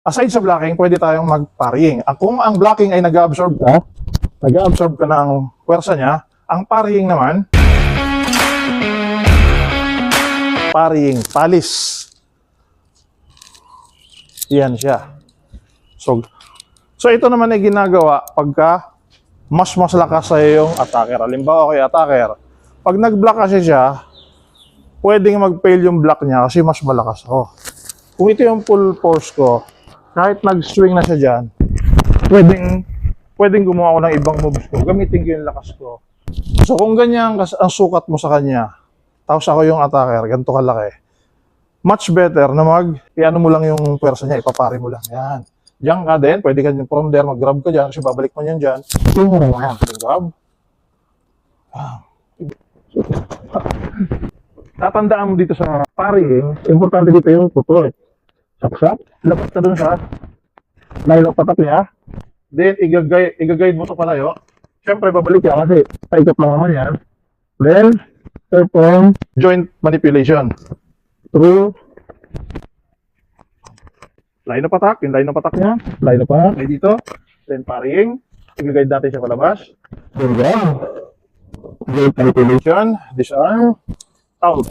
Aside sa blocking, pwede tayong mag-parrying. Kung ang blocking ay nag-absorb ka ng pwersa niya, ang parrying naman, parrying, palis. Yan siya. So ito naman ay ginagawa pagka mas lakas sa yung attacker. Halimbawa kay attacker, pag nag-block kasi siya, pwedeng mag-fail yung block niya kasi mas malakas ako. Kung ito yung full force ko, kahit nag-swing na siya dyan, pwedeng gumawa ko ng ibang moves ko. Gamitin ko yung lakas ko. So kung ganyan ang sukat mo sa kanya, tapos ako yung attacker, ganito kalaki, much better na i-ano mo lang yung pwersa niya, ipapari mo lang. Yan. Diyan ka din, pwede ka from there, mag-grab ka dyan, kasi babalik mo yan dyan. Grab. Tatandaan mo dito sa parrying, importante dito yung putol. Saksak, labas ka dun sa line of attack niya. Then, i-guide mo ito palayo. Siyempre, babalik yan kasi paikot lang naman yan. Then, perform joint manipulation through line of attack, yung line of attack niya, line of attack, ay dito, then parrying, i-guide natin siya palabas. Then, joint manipulation, disarm, out.